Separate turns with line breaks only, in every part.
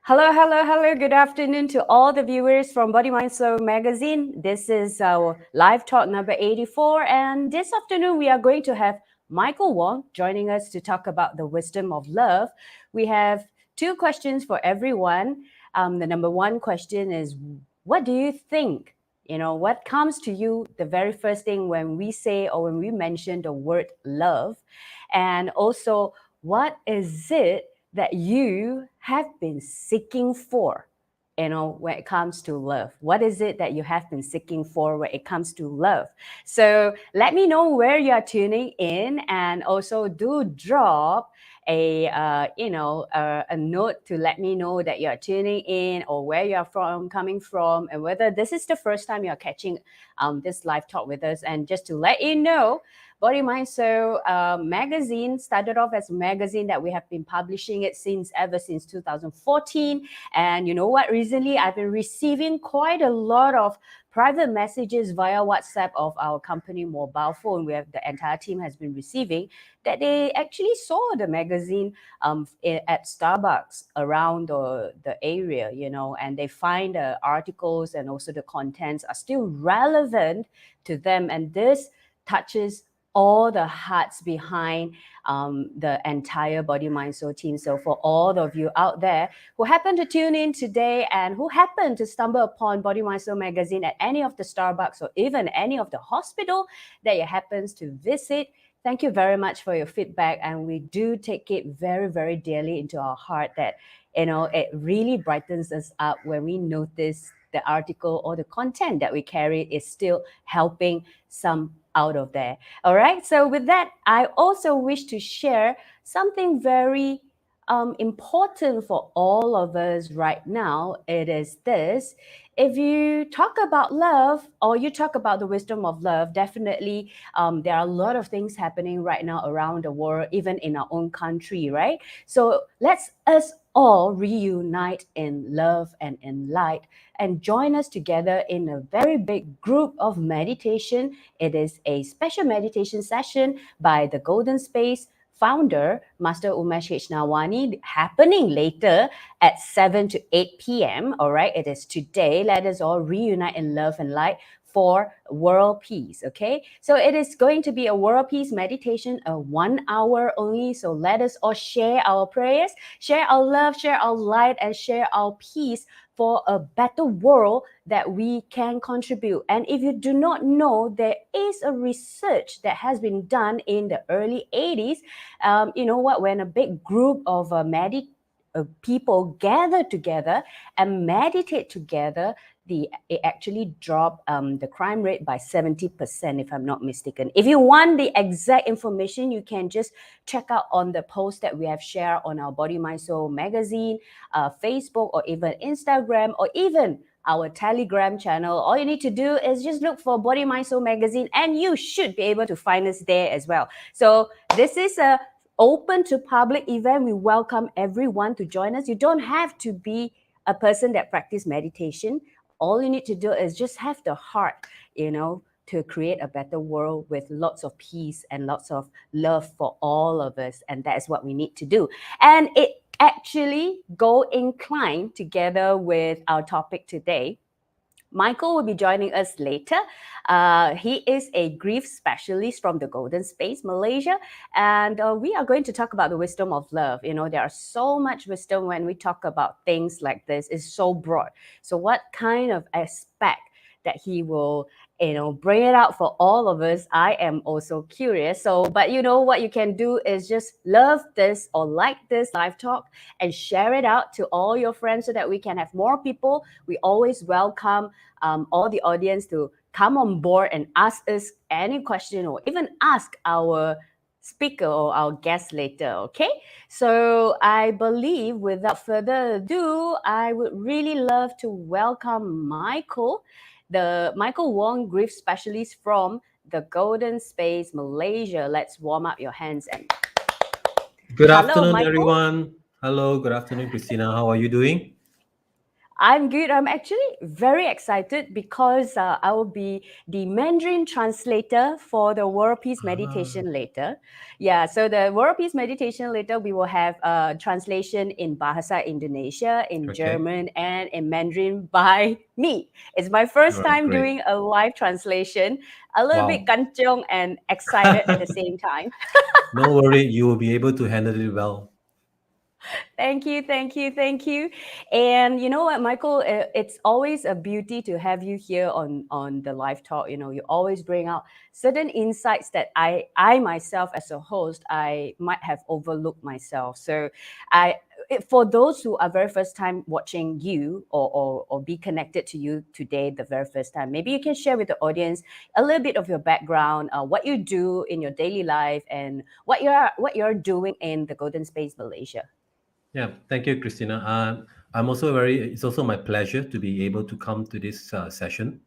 Hello, hello, hello. Good afternoon to all the viewers from Body Mind Soul magazine. This is our live talk number 84. And this afternoon, we are going to have Michaael Wong joining us to talk about the wisdom of love. We have two questions for everyone. The number one question is, what do you think? What comes to you the very first thing when we say or when we mention the word love? And also, what is it that you have been seeking for, when it comes to love? What is it that you have been seeking for when it comes to love? So let me know where you are tuning in, and also do drop a note to let me know that you're tuning in or where you're coming from, and whether this is the first time you're catching this live talk with us. And just to let you know, Body Mind Soul magazine started off as a magazine that we have been publishing it ever since 2014. And you know what? Recently, I've been receiving quite a lot of private messages via WhatsApp of our company mobile phone, where the entire team has been receiving, that they actually saw the magazine at Starbucks around the area, and they find the articles and also the contents are still relevant to them. And this touches all the hearts behind the entire Body Mind Soul team. So for all of you out there who happen to tune in today and who happen to stumble upon Body Mind Soul magazine at any of the Starbucks or even any of the hospital that you happens to visit, thank you very much for your feedback. And we do take it very, very dearly into our heart that, it really brightens us up when we notice the article or the content that we carry is still helping some out of there. All right. So with that, I also wish to share something very important for all of us right now. It is this: if you talk about love or you talk about the wisdom of love, definitely there are a lot of things happening right now around the world, even in our own country, right? So let's us all reunite in love and in light and join us together in a very big group of meditation. It is a special meditation session by the Golden Space founder, Master Umesh H. Nawani, happening later at 7 to 8 p.m. All right, it is today. Let us all reunite in love and light for world peace. Okay, so it is going to be a world peace meditation, a 1 hour only. So let us all share our prayers, share our love, share our light, and share our peace for a better world that we can contribute. And if you do not know, there is a research that has been done in the early 80s. You know what? When a big group of people gather together and meditate together, it actually dropped the crime rate by 70%, if I'm not mistaken. If you want the exact information, you can just check out on the post that we have shared on our Body Mind Soul magazine, Facebook, or even Instagram, or even our Telegram channel. All you need to do is just look for Body Mind Soul magazine, and you should be able to find us there as well. So this is a open to public event. We welcome everyone to join us. You don't have to be a person that practice meditation. All you need to do is just have the heart, to create a better world with lots of peace and lots of love for all of us. And that is what we need to do. And it actually go inclined together with our topic today. Michaael will be joining us later. He is a grief specialist from the Golden Space, Malaysia. And we are going to talk about the wisdom of love. There are so much wisdom when we talk about things like this. It's so broad. So what kind of aspect that he will bring it out for all of us, I am also curious. So, but what you can do is just love this or like this live talk and share it out to all your friends so that we can have more people. We always welcome all the audience to come on board and ask us any question, or even ask our speaker or our guest later. Okay, so I believe without further ado, I would really love to welcome Michaael, the Michaael Wong, grief specialist from the Golden Space, Malaysia. Let's warm up your hands and
Good
hello,
afternoon,
Michaael.
everyone. Hello, good afternoon, Christina. How are you doing?
I'm good. I'm actually very excited because I will be the Mandarin translator for the World Peace
Ah,
Meditation later. Yeah, so the World Peace Meditation later, we will have a translation in Bahasa Indonesia, in
okay.
German, and in Mandarin by me. It's my first
All right,
time
great.
doing a live translation. A little bit
Wow.
kanchong and excited at the same time.
No worry, you will be able to handle it well.
Thank you, thank you, thank you. And you know what, Michael, it's always a beauty to have you here on the live talk. You know, you always bring out certain insights that I myself as a host I might have overlooked myself. So I for those who are very first time watching you or be connected to you today the very first time, maybe you can share with the audience a little bit of your background, what you do in your daily life, and what you're doing in the Golden Space Malaysia.
Yeah, thank you, Christina. I'm also it's also my pleasure to be able to come to this session.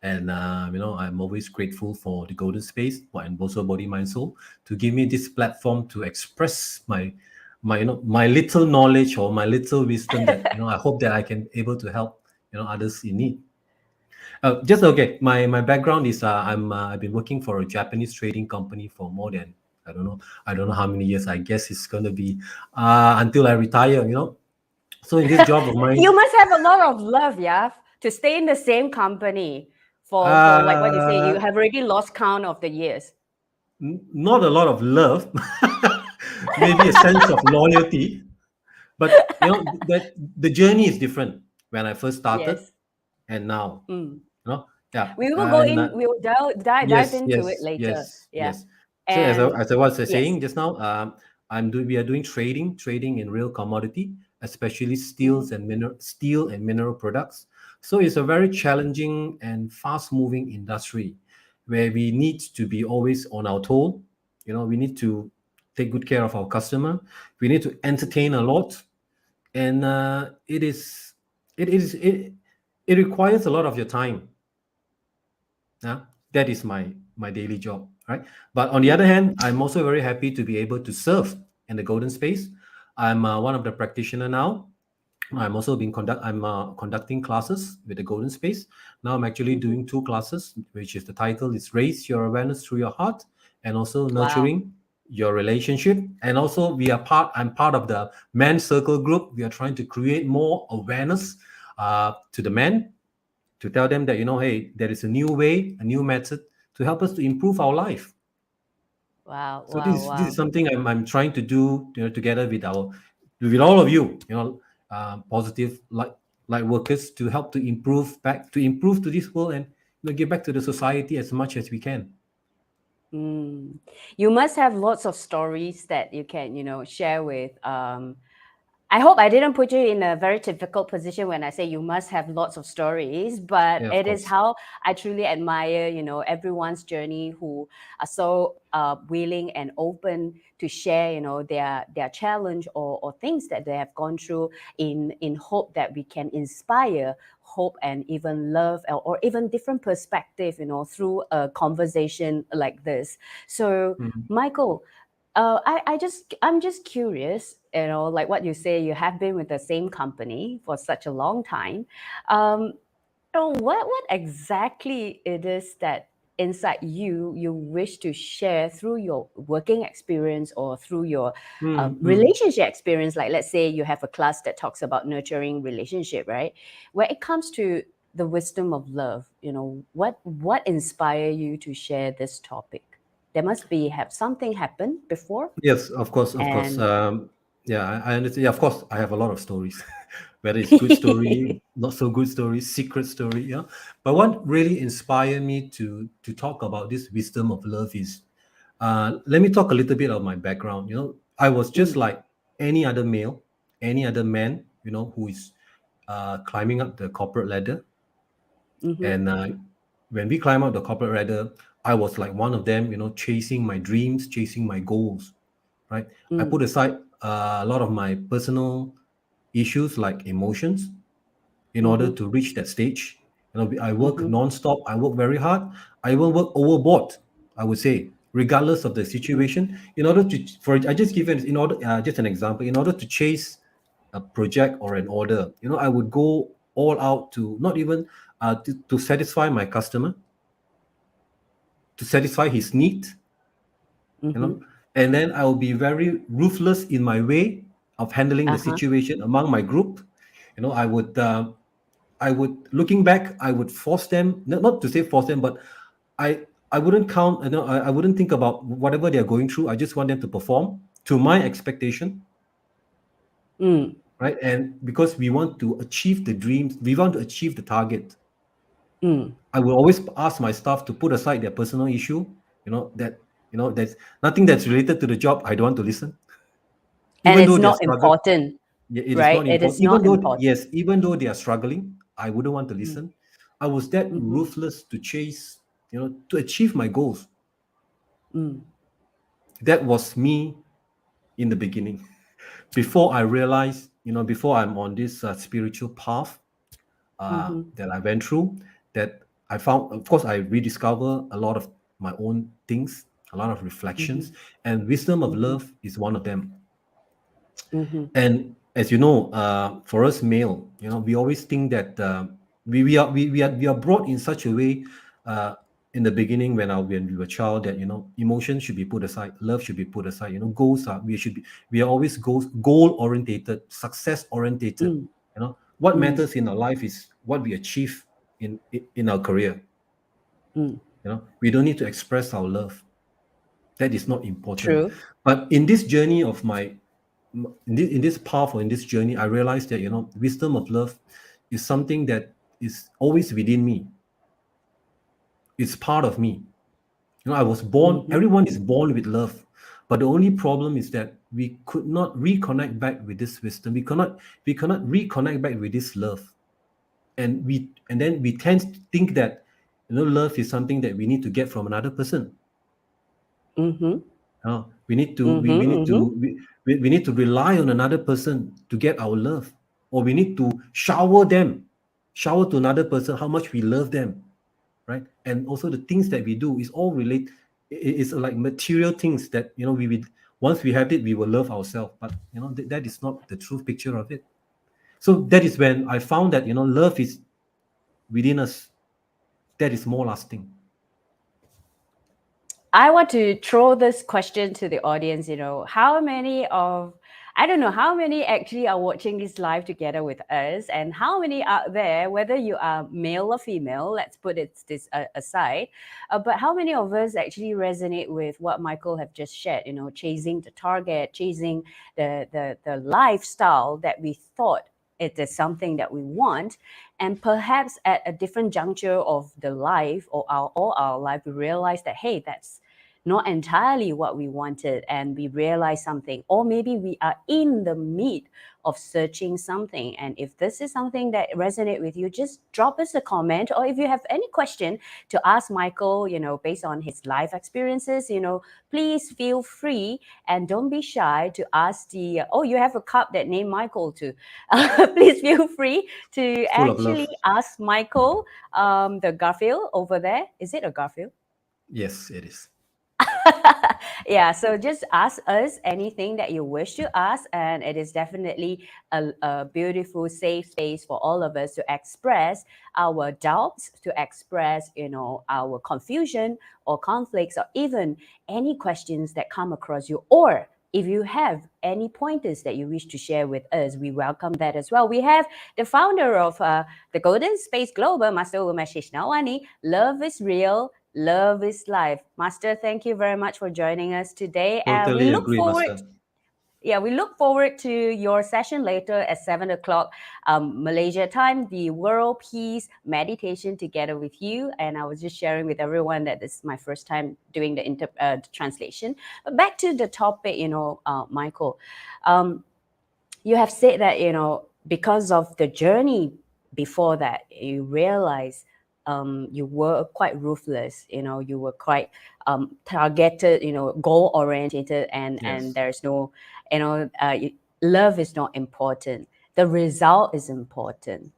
And, I'm always grateful for the Golden Space and also Body, Mind, Soul to give me this platform to express my little knowledge or my little wisdom that, I hope that I can able to help, others in need. Just okay. My background is I've been working for a Japanese trading company for more than I don't know how many years. I guess it's gonna be until I retire. So in this job of
You
mine,
must have a lot of love, yeah, to stay in the same company for like what you say. You
uh,
have already lost count of the years.
not a lot of love, maybe a sense of loyalty, but that the journey is different when I first started
Yes.
and now.
Mm.
You know, yeah,
We will go
and
in. We will dive
yes,
into it
yes,
later.
yes,
Yeah.
yes. So
And
as I was
yes.
saying just now, we are doing trading in real commodity, especially
Mm-hmm.
steel and mineral products. So it's a very challenging and fast-moving industry where we need to be always on our toe. We need to take good care of our customer. We need to entertain a lot, and it is it requires a lot of your time. Yeah, that is my daily job, right? But on the other hand, I'm also very happy to be able to serve in the golden space. I'm one of the practitioner now. I'm conducting classes with the golden space. Now I'm actually
Mm-hmm.
doing two classes, which is the title is Raise Your Awareness Through Your Heart, and also
Wow.
Nurturing Your Relationship. And also I'm part of the men circle group. We are trying to create more awareness to the men, to tell them that, hey, there is a new way, a new method to help us to improve our life.
Wow.
So
Wow.
this is
Wow.
something I'm trying to do, together with all of you, positive light workers, to help to improve to this world, and give back to the society as much as we can.
Mm. You must have lots of stories that you can, share with I hope I didn't put you in a very difficult position when I say you must have lots of stories, but
Yeah, of
it is
course.
how I truly admire, everyone's journey who are so willing and open to share, their challenge or things that they have gone through in hope that we can inspire hope and even love or even different perspective, through a conversation like this. So,
Mhm.
Michael, I'm just curious, like what you say, you have been with the same company for such a long time. What exactly it is that inside you wish to share through your working experience or through your
Mm-hmm.
relationship experience? Like, let's say you have a class that talks about nurturing relationship, right? Where it comes to the wisdom of love, what inspire you to share this topic? There must be have something happened before,
Yes, of course, of course.
and
Yeah, I understand. Yeah, of course, I have a lot of stories, whether it's good story, not so good story, secret story. Yeah, but what really inspired me to talk about this wisdom of love is, let me talk a little bit of my background. I was just
Mm,
like any other male, any other man, who is climbing up the corporate ladder.
mm-hmm,
And when we climb up the corporate ladder, I was like one of them, chasing my dreams, chasing my goals, right? I
mm,
put aside a lot of my personal issues like emotions in order
mm-hmm,
to reach that stage. I work
mm-hmm,
non-stop. I work very hard. I will work overboard, I would say, regardless of the
mm,
situation. In order to, for I just give it in order, just an example. In order to chase a project or an order, I would go all out to not even to satisfy my customer, to satisfy his need, you
Mm-hmm.
know, and then I will be very ruthless in my way of handling the
Uh-huh.
situation among my group. You know, I would, looking back, I would force them, not to say force them, but I, I wouldn't count, I wouldn't think about whatever they're going through. I just want them to perform to my expectation,
Mm.
right? And because we want to achieve the dreams, we want to achieve the target.
Mm.
I will always ask my staff to put aside their personal issue, there's nothing that's related to the job. I don't want to listen,
And
even though
it's
they're
not
struggling.
important,
Yeah, it is
right?
not
It
important.
is not important.
Even though they are struggling, I wouldn't want to
Mm.
listen. I was that
Mm-hmm.
ruthless to chase, to achieve my goals.
Mm.
That was me in the beginning. Before I realized, before I'm on this spiritual path
Mm-hmm.
that I went through, that I found, of course, I rediscover a lot of my own things, a lot of
Mm-hmm.
reflections, and wisdom of
Mm-hmm.
love is one of them.
Mm-hmm.
And as you know, for us male, we always think that we are brought in such a way uh, in the beginning when we were child, that emotions should be put aside, love should be put aside. Goals are we are always goal orientated, success orientated.
Mm.
What
Mm.
matters in our life is what we achieve in our career.
Mm.
We don't need to express our love. That is not important.
True.
But in this journey of my in this path, or in this journey, I realized that wisdom of love is something that is always within me. It's part of me. I was born,
Mm-hmm.
everyone is born with love, but the only problem is that we could not reconnect back with this wisdom. We cannot reconnect back with this love. And then we tend to think that love is something that we need to get from another person.
Mm-hmm.
We need to we
Mm-hmm.
need
Mm-hmm.
to we need to rely on another person to get our love, or we need to shower to another person how much we love them, right? And also the things that we do is all relate. It's like material things that we will, once we have it, we will love ourselves. But that is not the true picture of it. So that is when I found that love is within us. That is more lasting.
I want to throw this question to the audience. How many of, I don't know, how many actually are watching this live together with us, and how many out there, whether you are male or female, let's put this aside, but how many of us actually resonate with what Michael have just shared? Chasing the target, chasing the lifestyle that we thought it is something that we want, and perhaps at a different juncture of the life, or our life, we realize that, hey, that's not entirely what we wanted, and we realize something, or maybe we are in the meat of searching something. And if this is something that resonate with you, just drop us a comment, or if you have any question to ask Michael, based on his life experiences, please feel free, and don't be shy to ask the, oh, you have a cup that named Michael too. Please feel free to
Full of
actually
love.
ask Michael, the Garfield over there. Is it a Garfield?
Yes, it is.
Yeah, so just ask us anything that you wish to ask, and it is definitely a beautiful, safe space for all of us to express our doubts, to express, our confusion or conflicts, or even any questions that come across you, or if you have any pointers that you wish to share with us, we welcome that as well. We have the founder of the Golden Space Global, Master Umesh Nawani. Love is real. Love is life. Master, thank you very much for joining us today. And we
Totally
look
agree,
forward,
Master.
yeah, we look forward to your session later at 7 o'clock Malaysia time, the World Peace Meditation together with you. And I was just sharing with everyone that this is my first time doing the translation. But back to the topic, Michael. Um, you have said that because of the journey before that, you realize you were quite ruthless, you were quite targeted, goal oriented, and
Yes.
there's no, love is not important, the result is important.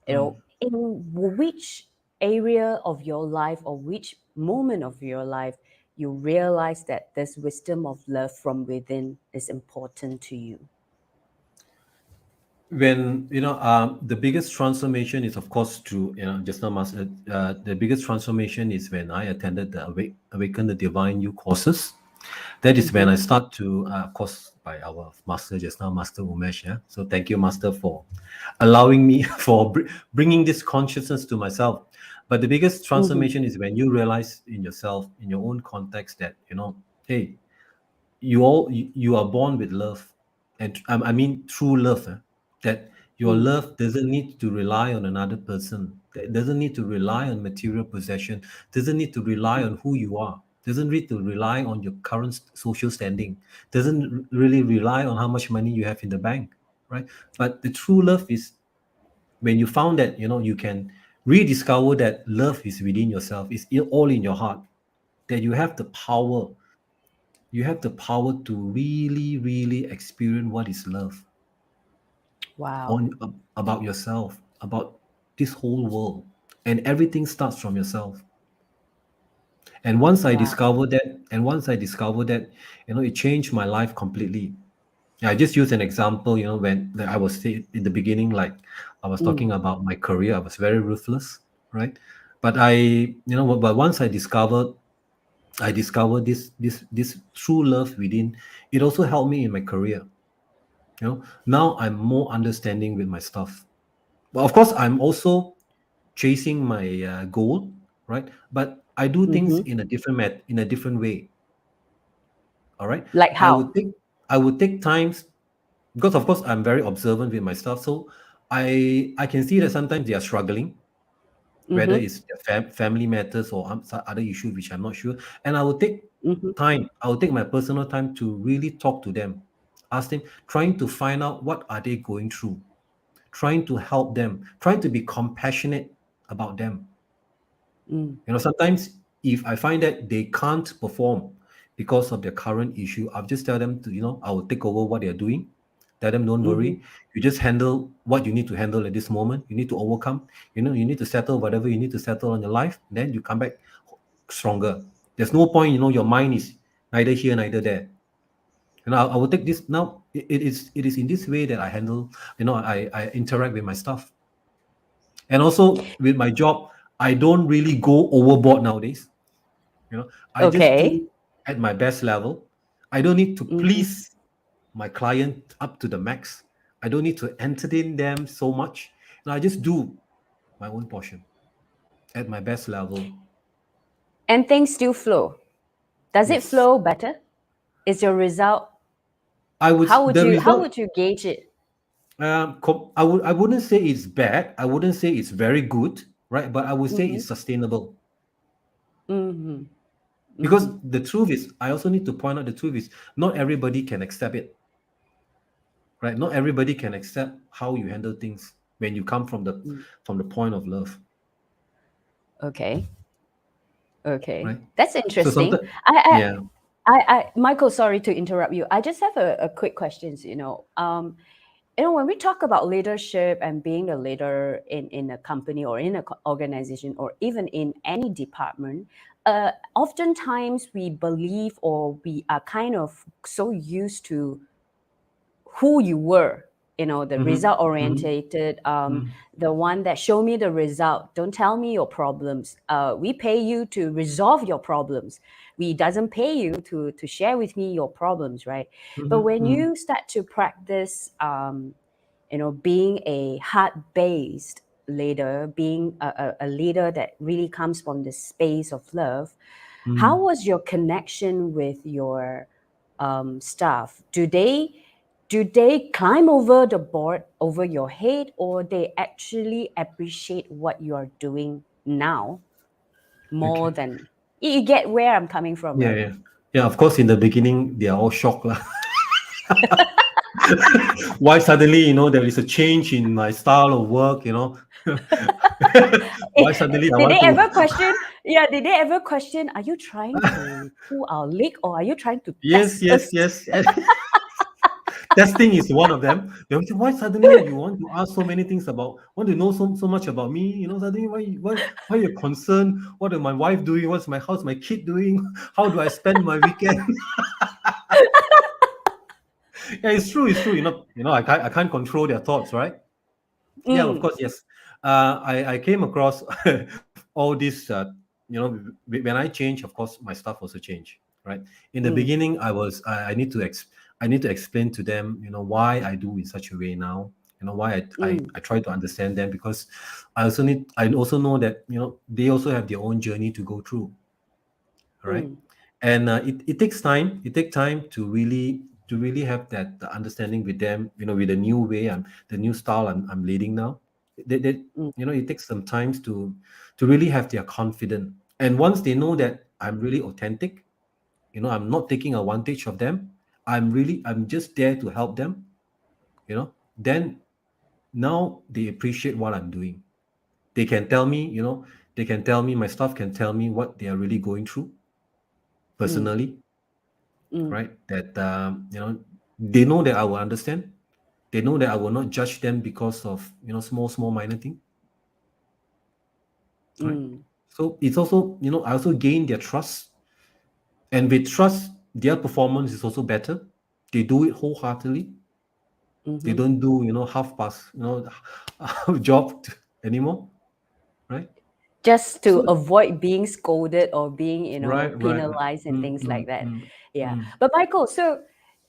Mm.
In which area of your life, or which moment of your life, you realize that this wisdom of love from within is important to you?
When the biggest transformation is, of course, to just now master, the biggest transformation is when I attended the Awaken the Divine You courses. That is when
Mm-hmm.
I start to, of course, by our master just now, Master Umesh. Yeah, so thank you, Master, for allowing me for bringing this consciousness to myself. But the biggest
Mm-hmm.
transformation is when you realize in yourself, in your own context, that hey, you are born with love, and I mean true love, that your
Mm.
love doesn't need to rely on another person, that doesn't need to rely on material possession, doesn't need to rely
Mm.
on who you are, doesn't need to rely on your current social standing, doesn't really rely on how much money you have in the bank, right? But the true love is when you found that you can rediscover that love is within yourself, it's all in your heart, that you have the power to really, really experience what is love
Wow.
on about yourself, about this whole world, and everything starts from yourself. And once I
Wow.
discovered that, it changed my life completely. Yeah, I just use an example. When I was in the beginning, like I was
Mm.
talking about my career, I was very ruthless, right? But once I discovered this true love within. It also helped me in my career. Now I'm more understanding with my stuff. But of course, I'm also chasing my goal, right? But I do things
Mm-hmm.
in a different way. All right.
Like
I
how?
would take I would take times, because of course I'm very observant with my stuff. So I can see that sometimes they are struggling, whether
Mm-hmm.
it's their family matters or some other issue which I'm not sure. And
Mm-hmm.
I will take my personal time to really talk to them, ask them, trying to find out what are they going through, trying to help them, trying to be compassionate about them.
Mm.
Sometimes if I find that they can't perform because of their current issue, I'll just tell them to, I will take over what they're doing. Tell them, don't
Mm-hmm.
worry. You just handle what you need to handle at this moment. You need to overcome. You need to settle whatever you need to settle in your life. Then you come back stronger. There's no point, your mind is neither here, neither there. I will take this now. It is in this way that I handle, I interact with my stuff. And also with my job, I don't really go overboard nowadays. I just
Okay.
do at my best level. I don't need to
Mm-hmm.
please my client up to the max. I don't need to entertain them so much. I just do my own portion at my best level.
And things still flow. Does it
Yes,
flow better? Is your result,
I would the
how
result.
would you gauge it?
I wouldn't say it's bad. I wouldn't say it's very good, right? But I would say
Mm-hmm.
it's sustainable.
Mm-hmm.
Because
Mm-hmm.
the truth is, I also need to point out, the truth is, not everybody can accept it, right? Not everybody can accept how you handle things when you come from the
Mm.
from the point of love,
Okay. Okay.
right?
That's
So
interesting.
sometimes,
I, I,
yeah.
Michael, sorry to interrupt you. I just have a quick questions. When we talk about leadership and being a leader in a company or in an organization or even in any department, oftentimes we believe or we are kind of so used to who you were, the
Mm-hmm.
result
Mm-hmm.
orientated,
Mm-hmm.
the one that show me the result, don't tell me your problems. We pay you to resolve your problems. We doesn't pay you to share with me your problems, right? But when
Mm-hmm.
you start to practice being a heart-based leader, being a leader that really comes from the space of love, how
Mm-hmm.
was your connection with your staff? Do they climb over the board over your head, or they actually appreciate what you are doing now more
Okay.
than you get where I'm coming from,
Yeah,
right?
yeah. Yeah, of course, in the beginning, they are all shocked. Lah. Why suddenly, there is a change in my style of work? Why suddenly I
Did
want
they
to.
ever question? Yeah, did they ever question? Are you trying to pull our leg, or are you trying to
Yes,
test
yes,
us?
yes. Testing is one of them. They will say, why suddenly you want to ask so many things want to know so much about me? Suddenly why you're concerned? What is my wife doing? What's my my kid doing? How do I spend my weekend? Yeah, it's true. It's true. I can't control their thoughts, right? Yeah, of
Mm,
course, yes. I came across all this. When I change, of course, my stuff also change, right? In the
mm,
beginning, I need to explain to them, why I do in such a way now. Why
mm,
I try to understand them, because I also know that they also have their own journey to go through, all right?
mm,
And it takes time. It takes time to really have that understanding with them, with the new way, the new style I'm leading now.
mm,
It takes some time to really have their confidence. And once they know that I'm really authentic, I'm not taking advantage of them, I'm just there to help them, then now they appreciate what I'm doing. They can tell me, my staff can tell me what they are really going through
mm,
personally,
mm,
right? That they know that I will understand. They know that I will not judge them because of small small minor thing, right?
mm,
So it's also, I also gain their trust, and with trust, their performance is also better. They do it wholeheartedly. They
mm-hmm.
don't do half pass job anymore, right?
Just to
So
avoid being scolded or being,
right.
penalized and
Mm,
things
mm,
like that.
mm,
Yeah.
mm,
But Michael, so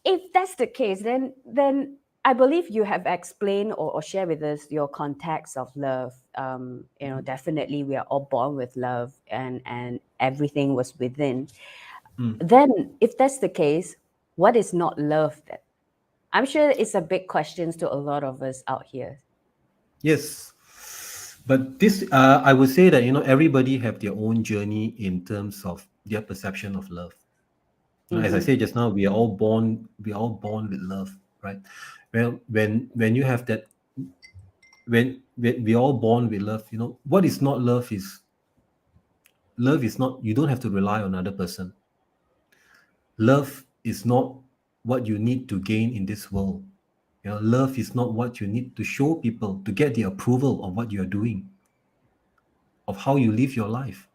if that's the case, then I believe you have explained or share with us your context of love. Definitely we are all born with love and everything was within.
mm.
Then if that's the case, what is not love then? I'm sure it's a big question to a lot of us out here.
Yes, but this, I would say that everybody have their own journey in terms of their perception of love. As I
Mm-hmm.
said just now, we are all born with love, right? Well, when you have that, when we all born with love, what is not love is, you don't have to rely on another person. Love is not what you need to gain in this world. Love is not what you need to show people to get the approval of what you are doing, of how you live your life.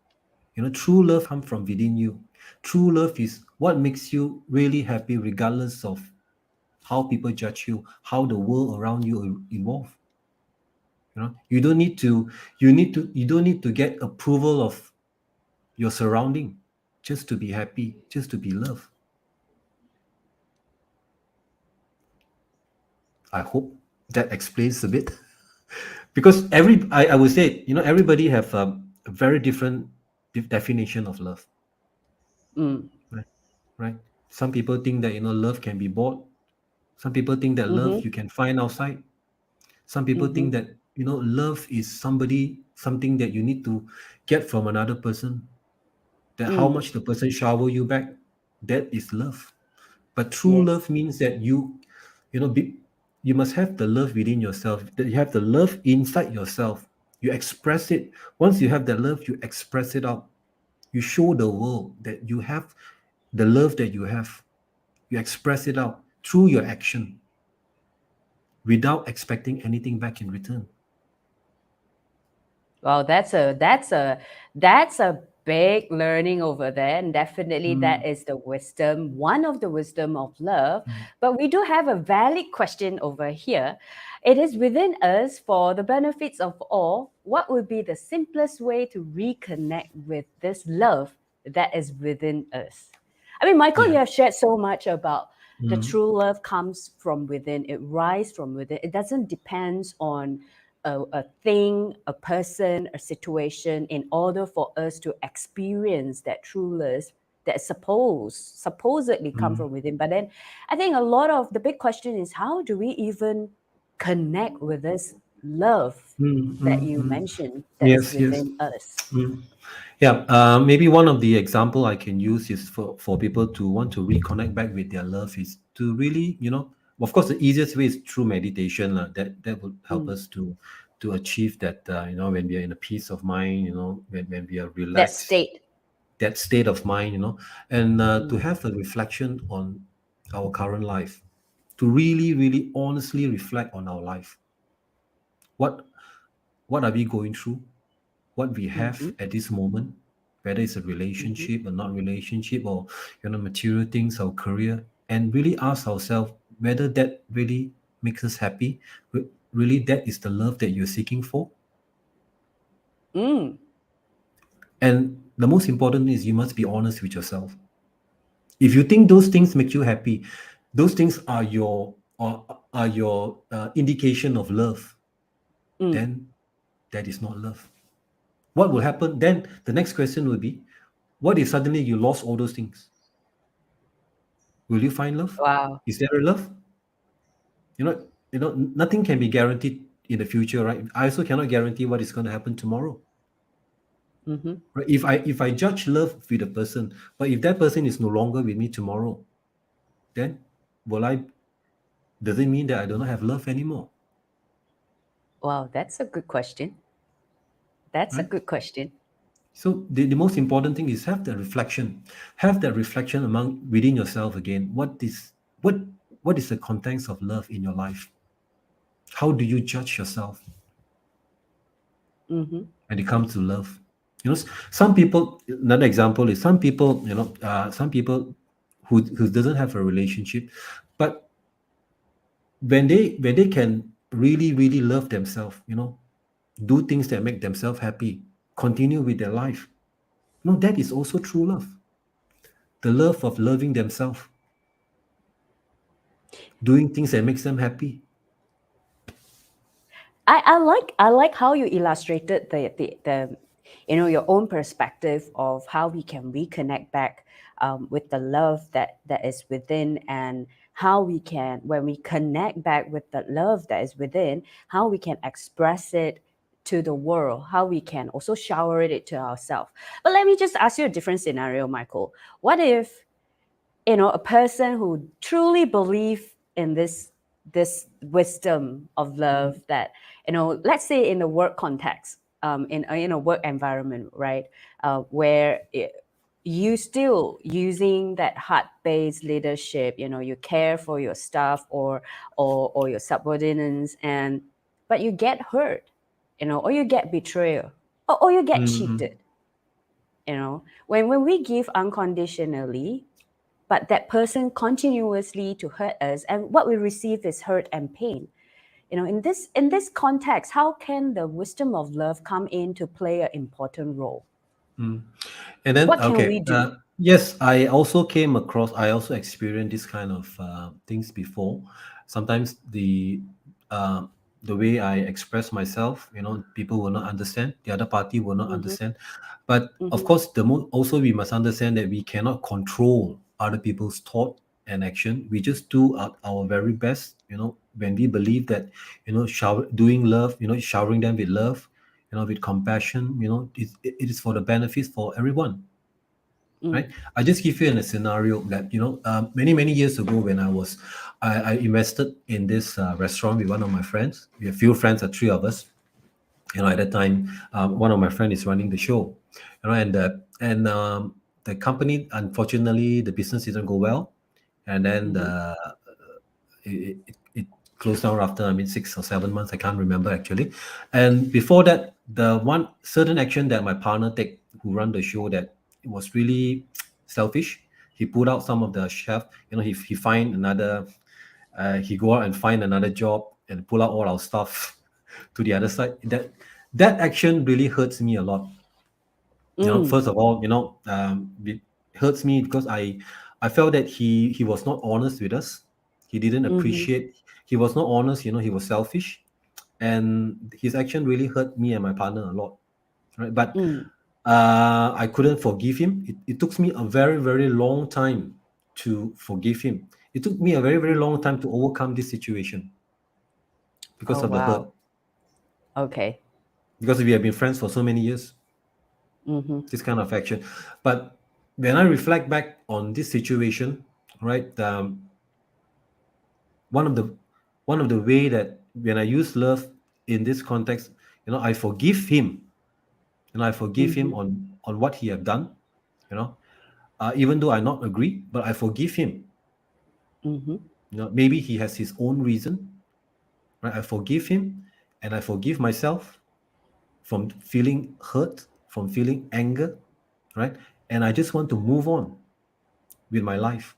True love comes from within you. True love is what makes you really happy, regardless of how people judge you, how the world around you evolve. You don't need to get approval of your surrounding just to be happy, just to be loved. I hope that explains a bit. Because I would say, everybody have a very different definition of love,
Mm.
right? Right? Some people think that love can be bought. Some people think that love
Mm-hmm.
you can find outside. Some people
Mm-hmm.
think that love is something that you need to get from another person. That how
Mm.
much the person shower you back, that is love. But true
Yes.
love means that you know be, you must have the love within yourself. That you have the love inside yourself. You express it. Once you have that love, you express it out. You show the world that you have the love that you have. You express it out through your action without expecting anything back in return.
Well, that's a big learning over there, and definitely that
Mm,
is the wisdom, one of the wisdom of love.
mm,
But we do have a valid question over here. It is within us for the benefits of all. What would be the simplest way to reconnect with this love that is within us? I mean, Michael,
yeah.
you have shared so much about the
Mm,
true love comes from within. It rises from within. It doesn't depend on a thing, a person, a situation in order for us to experience that true love that supposedly come
mm,
from within. But then I think a lot of the big question is how do we even connect with this love
mm,
that
mm,
you
mm.
mentioned that is
Yes, yes.
within us?
Mm. Yeah, maybe one of the example I can use is for people to want to reconnect back with their love is to really, of course, the easiest way is through meditation. That would help
Mm.
us to achieve that. When we are in a peace of mind, when we are
That
relaxed,
state.
that state of mind, and to
Mm.
have a reflection on our current life, to really, really honestly reflect on our life. What what are we going through? What we
Mm-hmm.
have at this moment, whether it's a
Mm-hmm.
relationship or not relationship, or material things, our career, and really ask ourselves, whether that really makes us happy, really that is the love that you're seeking for.
Mm.
And the most important is you must be honest with yourself. If you think those things make you happy, those things are your indication of love,
Mm.
then that is not love. What will happen then? The next question will be, what if suddenly you lost all those things? Will you find love?
Wow.
Is there a love? Nothing can be guaranteed in the future, right? I also cannot guarantee what is going to happen tomorrow.
Mm-hmm.
Right? If I judge love with a person, but if that person is no longer with me tomorrow, then will I? Does it mean that I do not have love anymore?
Wow, that's a good question. That's a
Right?
good question.
So the most important thing is have that reflection among within yourself again. What is the contents of love in your life? How do you judge yourself
Mm-hmm.
when it comes to love? Some people. Another example is some people. Some people who doesn't have a relationship, but when they can really love themselves, do things that make themselves happy, continue with their life. No, that is also true love. The love of loving themselves, doing things that makes them happy.
I like how you illustrated the your own perspective of how we can reconnect back with the love that is within, and how we can, when we connect back with the love that is within, how we can express it to the world, how we can also shower it to ourselves. But let me just ask you a different scenario, Michael. What if a person who truly believe in this wisdom of love, that let's say in the work context, in a work environment, right, where you still using that heart-based leadership, you care for your staff, or your subordinates, and but you get hurt, or you get betrayal, or you get
Mm-hmm.
cheated, when we give unconditionally, but that person continuously to hurt us, and what we receive is hurt and pain. In this context, how can the wisdom of love come in to play an important role?
And then,
What can
okay,
we do?
yes, I also experienced this kind of things before. Sometimes uh, the way I express myself, people will not understand. The other party will not
Mm-hmm,
understand. But of
mm-hmm,
course, also we must understand that we cannot control other people's thought and action. We just do our very best. When we believe that, doing love, showering them with love, with compassion, it is for the benefits for everyone,
mm,
right? I just give you a scenario that, many years ago when I invested in this restaurant with one of my friends. We have few friends, three of us. At that time, one of my friends is running the show, and the company, unfortunately, the business didn't go well, and then
mm-hmm,
it closed down after, 6 or 7 months. I can't remember actually. And before that, the one certain action that my partner take, who run the show, that it was really selfish. He put out some of the chef. He find another. He go out and find another job and pull out all our stuff to the other side. That action really hurts me a lot.
mm,
First of all, it hurts me because I felt that he was not honest with us. He didn't
mm-hmm,
appreciate. He was not honest. He was selfish, and his action really hurt me and my partner a lot. Right, but
mm,
I couldn't forgive him. It took me a very very long time to forgive him. It took me a very very
mm.
long time to overcome this situation because
Oh
of the hurt.
wow. Okay.
Because we have been friends for so many years.
Mm-hmm,
This kind of action. But when I reflect back on this situation, right, one of the one of the way that when I use love in this context, I forgive him, and I forgive
mm-hmm,
him on what he have done, you know, even though I not agree, but I forgive him.
mm-hmm,
Maybe he has his own reason, right? I forgive him, and I forgive myself from feeling hurt, from feeling anger, right? And I just want to move on with my life.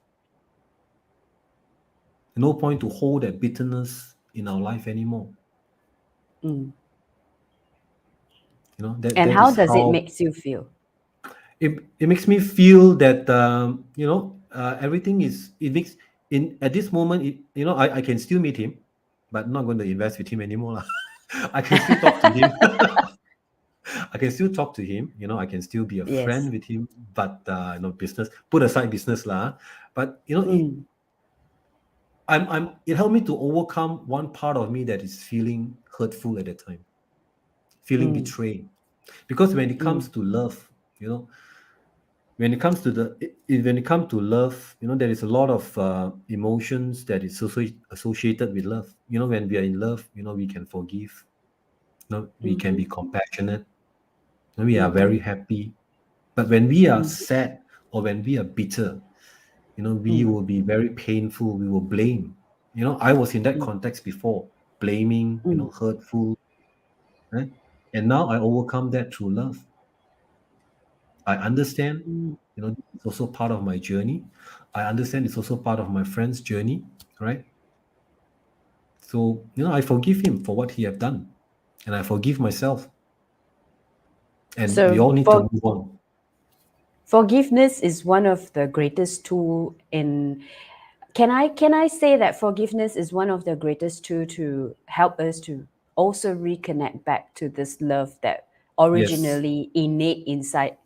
No point to hold that bitterness in our life anymore.
Mm.
That
And
that
how
is
does it
how
makes you feel?
it makes me feel that everything is it makes in at this moment. I can still meet him, but not going to invest with him anymore lah. I can still talk to him. I can still talk to him. I can still be a
Yes.
friend with him. But business, put aside business lah. But
Mm.
it helped me to overcome one part of me that is feeling hurtful at that time, feeling
Mm.
betrayed. Because when it
Mm.
comes to love, when it comes to when it comes to love, there is a lot of emotions that is associated with love. When we are in love, we can forgive. We can
Mm-hmm.
be compassionate. We are
Mm-hmm.
very happy. But when we are
Mm.
sad or when we are bitter, we
Mm.
will be very painful. We will blame. I was in that
Mm.
context before, blaming,
Mm.
hurtful, right? And now I overcome that through love. I understand,
Mm.
it's also part of my journey. I understand it's also part of my friend's journey, right? So, I forgive him for what he have done, and I forgive myself, and we
So
all need to
for
move on.
forgiveness is one of the greatest tool in, can I say that forgiveness is one of the greatest tool to help us to also reconnect back to this love that
Yes,
originally innate inside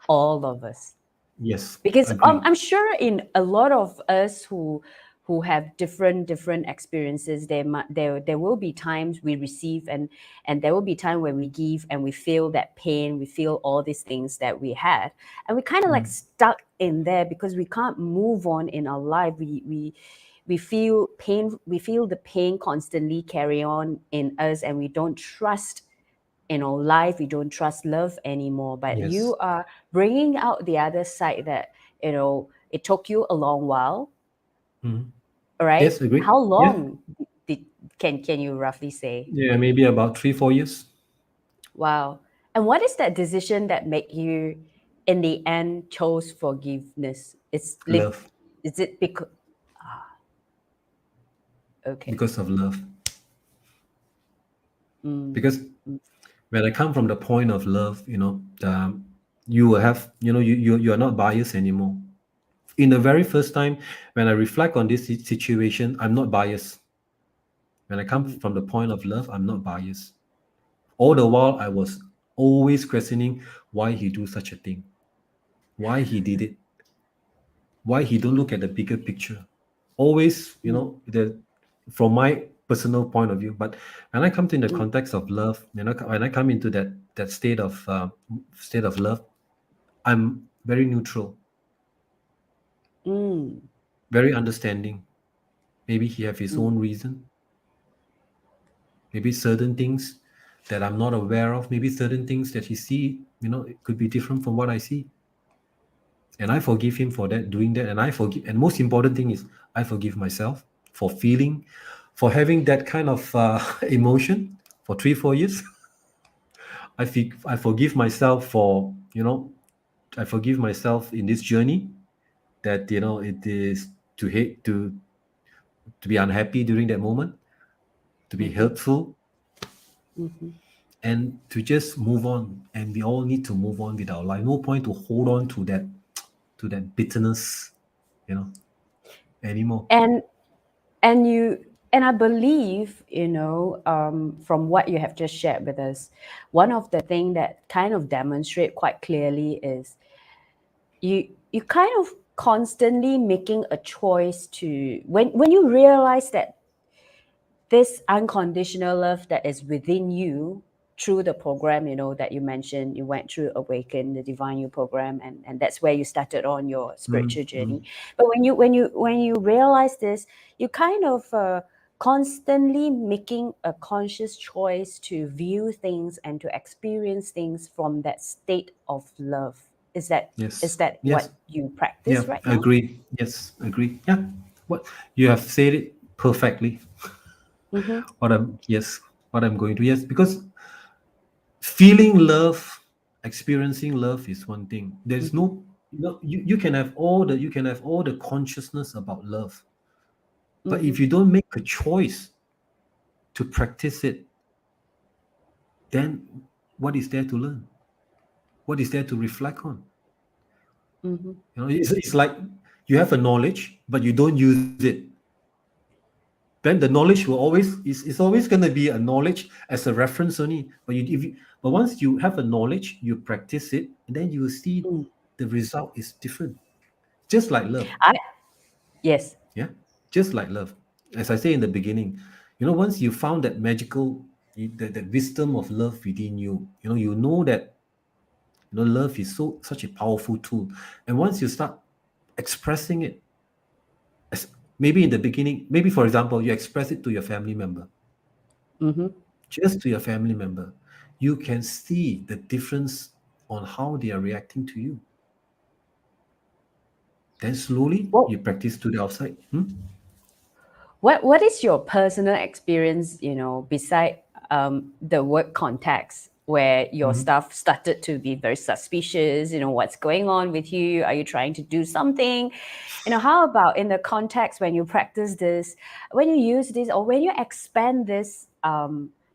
all of us?
yes,
Because
agree.
I'm sure in a lot of us who have different experiences, there will be times we receive, and there will be time when we give and we feel that pain, we feel all these things that we had, and we kind of like
Mm.
stuck in there because we can't move on in our life. We feel pain, we feel the pain constantly carry on in us, and we don't trust life, we don't trust love anymore. But
Yes.
you are bringing out the other side that it took you a long while,
Mhm.
right?
Yes, agree.
How
Yeah.
long did can you roughly say?
Yeah, maybe about 3, 4 years.
Wow. And what is that decision that make you in the end chose forgiveness?
Love.
Is it because, okay.
Because of love.
Mm.
Because when I come from the point of love, you will have, you are not biased anymore. In the very first time when I reflect on this situation, I'm not biased. When I come
Mm.
from the point of love, I'm not biased. All the while, I was always questioning why he do such a thing, why he did it, why he don't look at the bigger picture. Always,
Mm.
from my personal point of view. But when I come to in the
Mm.
context of love, when I come into that state of love, I'm very neutral,
Mm.
very understanding. Maybe he have his
Mm.
own reason. Maybe certain things that I'm not aware of. Maybe certain things that he see, it could be different from what I see. And I forgive him for that, doing that. And I forgive. And most important thing is, I forgive myself for feeling, for having that kind of emotion for 3, 4 years. I forgive myself for, I forgive myself in this journey that, it is to hate, to be unhappy during that moment, to be
Mm-hmm.
hurtful,
Mm-hmm.
and to just move on. And we all need to move on with our life. No point to hold on to that bitterness, you know, anymore.
And and you and I believe, from what you have just shared with us, one of the thing that kind of demonstrate quite clearly is you kind of constantly making a choice to, when you realize that this unconditional love that is within you through the program, that you mentioned, you went through Awaken, the Divine You program, and that's where you started on your
Mm,
spiritual journey.
mm.
But when you realize this, you kind of constantly making a conscious choice to view things and to experience things from that state of love. Is
Yes,
that
yes,
what you
yeah,
practice right now?
agree. Yes, agree. Yeah, what you have said it perfectly.
Mm-hmm.
What I'm going to, yes, because feeling love, experiencing love is one thing. There's no, you can have all the consciousness about love, But
Mm-hmm.
if you don't make a choice to practice it, then what is there to learn? What is there to reflect on?
Mm-hmm.
It's like you have a knowledge, but you don't use it. Then the knowledge will always is always going to be a knowledge as a reference only. But once you have a knowledge, you practice it, and then you will see
Mm.
the result is different. Just like love,
I Yes.
yeah, just like love. As I say in the beginning, once you found that magical, that wisdom of love within you, you know that love is such a powerful tool, and once you start expressing it, as maybe in the beginning, maybe for example, you express it to your family member,
Mm-hmm.
just to your family member, you can see the difference on how they are reacting to you. Then slowly
Well,
you practice to the outside.
what is your personal experience, beside the work context where your
Mhm.
staff started to be very suspicious, what's going on with you? Are you trying to do something? How about in the context when you practice this, when you use this, or when you expand this,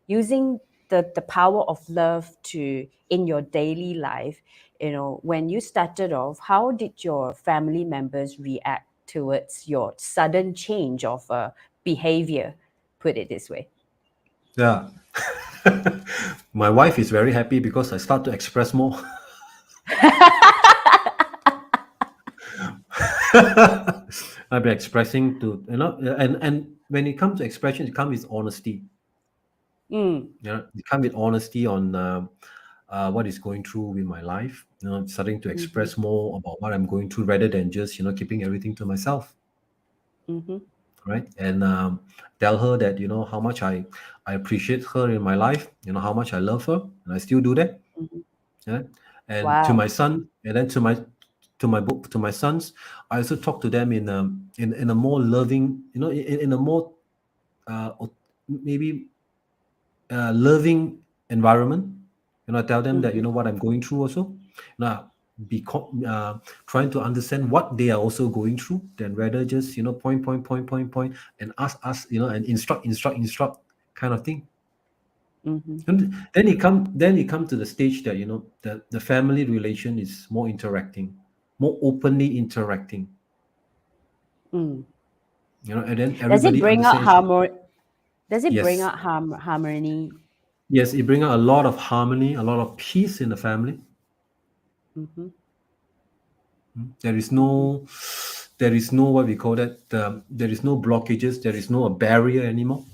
using the power of love to in your daily life? When you started off, how did your family members react towards your sudden change of behavior? Put it this way.
Yeah. My wife is very happy because I start to express more. I've been expressing to and when it comes to expression, it comes with honesty.
Mm,
It comes with honesty on what is going through with my life. Starting to
mm-hmm,
express more about what I'm going through rather than just keeping everything to myself,
mm-hmm,
right? And tell her that how much I appreciate her in my life. How much I love her, and I still do that.
mm-hmm.
Yeah. And to
Wow.
my son, and then to my sons, I also talk to them in a more loving, in a more maybe loving environment. I tell them that
Mm-hmm,
what I'm going through also. Now, be trying to understand what they are also going through, then rather just point, and ask us, and instruct kind of thing.
mm-hmm,
And then it come to the stage that the family relation is more interacting, more openly interacting.
mm.
And then
Does it
everybody
bring out
understands. Yes,
harmony?
yes, it brings out a lot of harmony, a lot of peace in the family.
Mm-hmm,
There is
mm-hmm.
no, there is no what we call that. There is no blockages. There is no a barrier anymore.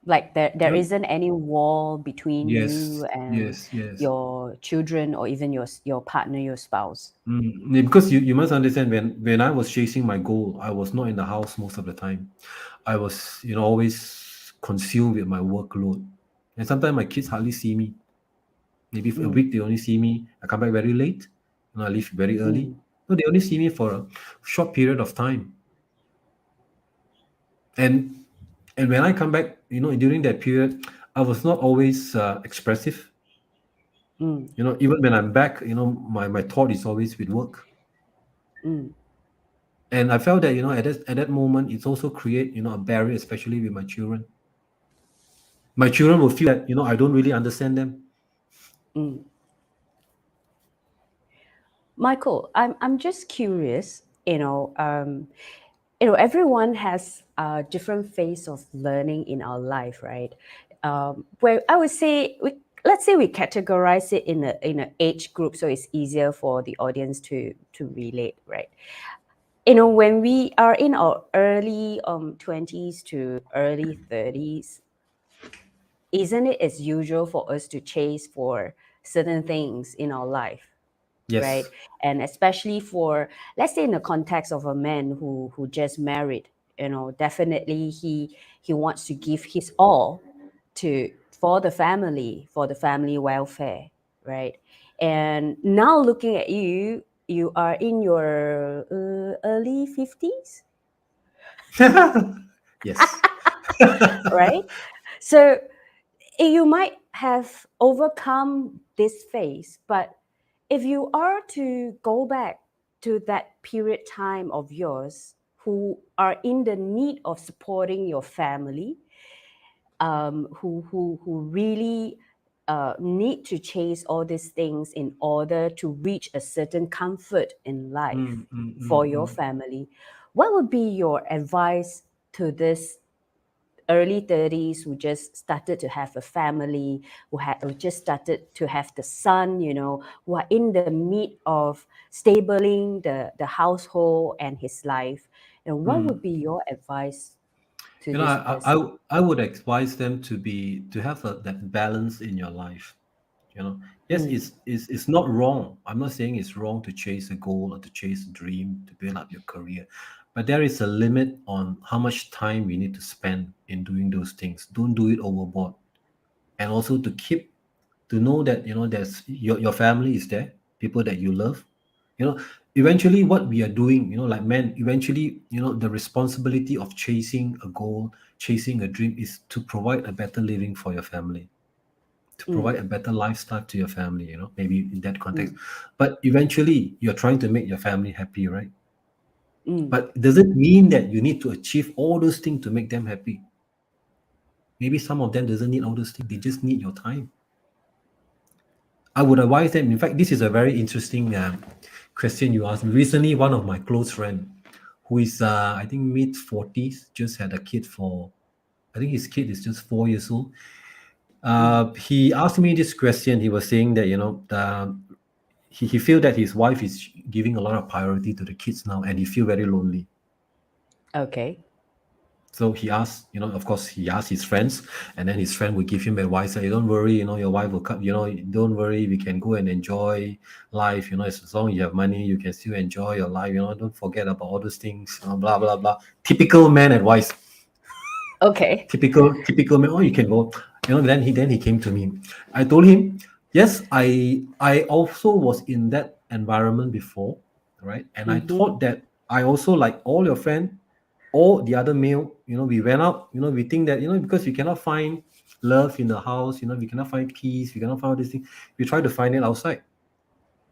Like there
You know,
isn't any wall between you
yes,
and
yes, yes.
your children or even your partner, your spouse.
Yeah, because you must understand, when I was chasing my goal, I was not in the house most of the time. I was always consumed with my workload, and sometimes my kids hardly see me. Maybe for a
Mm,
week they only see me. I come back very late, and I leave very early.
mm,
No, they only see me for a short period of time, and when I come back, during that period, I was not always expressive.
mm,
Even when I'm back, my thought is always with work.
mm,
And I felt that at that moment it's also create a barrier, especially with my children. My children will feel that I don't really understand them.
mm. Michael, I'm just curious. Everyone has a different phase of learning in our life, right? Where I would say let's say we categorize it in a age group, so it's easier for the audience to relate, right? When we are in our early 20s to early 30s, isn't it as usual for us to chase for certain things in our life, right?
Yes.
And especially for, let's say, in the context of a man who just married, definitely he wants to give his all to for the family welfare, right? And now looking at you, you are in your early 50s,
Yes.
right? So you might have overcome this phase, but if you are to go back to that period time of yours, who are in the need of supporting your family, who really need to chase all these things in order to reach a certain comfort in life
mm, mm,
for
mm,
your
mm,
family, what would be your advice to this early 30s who just started to have a family, who just started to have the son, who are in the mid of stabling the household and his life? And what would
mm.
be your advice to
You know,
this person?
I would advise them to have that balance in your life. You know, yes,
Mm,
it's not wrong. I'm not saying it's wrong to chase a goal or to chase a dream to build up your career, but there is a limit on how much time we need to spend in doing those things. Don't do it overboard, and also to know that there's your family is there, people that you love. you know Eventually what we are doing, like men, eventually, the responsibility of chasing a goal, chasing a dream, is to provide a better living for your family, to
mm,
provide a better lifestyle to your family, maybe in that context.
mm,
But eventually you're trying to make your family happy, right?
mm.
But does it mean that you need to achieve all those things to make them happy? Maybe some of them doesn't need all those things, they just need your time. I would advise them. In fact, this is a very interesting question you asked me. Recently, one of my close friend, who is I think mid 40s, just had a kid for, I think his kid is just 4 years old.
Mm.
He asked me this question. He was saying that he feel that his wife is giving a lot of priority to the kids now, and he feel very lonely.
Okay.
So he asked, of course, he asked his friends, and then his friend would give him advice. Say, don't worry, your wife will come. Don't worry, we can go and enjoy life. As long as you have money, you can still enjoy your life. Don't forget about all those things. Blah blah blah. Typical man advice.
Okay.
Typical man. Oh, you can go. Then he came to me. I told him, yes, I also was in that environment before, right? And I
Mm-hmm.
thought that I also, like all your friends, all the other male, we went out, we think that, because we cannot find love in the house, we cannot find peace, we cannot find all these things, we try to find it outside,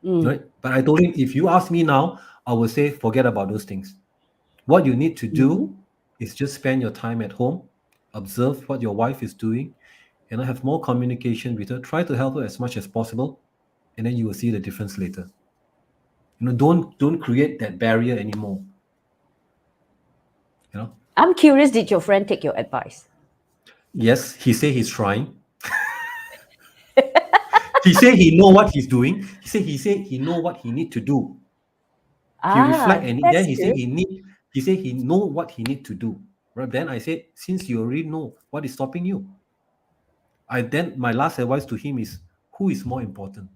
Mm,
right? But I told him, if you ask me now, I will say forget about those things. What you need to
mm-hmm.
do is just spend your time at home, observe what your wife is doing, have more communication with her, try to help her as much as possible, and then you will see the difference later. Don't create that barrier anymore. you know
I'm curious, did your friend take your advice?
yes, he say he's trying. He said he know what he's doing. He know what he need to do. He reflect, and then
That's
he said
good.
he know what he need to do. Right, then I said, since you already know, what is stopping you? Then my last advice to him is, who is more important?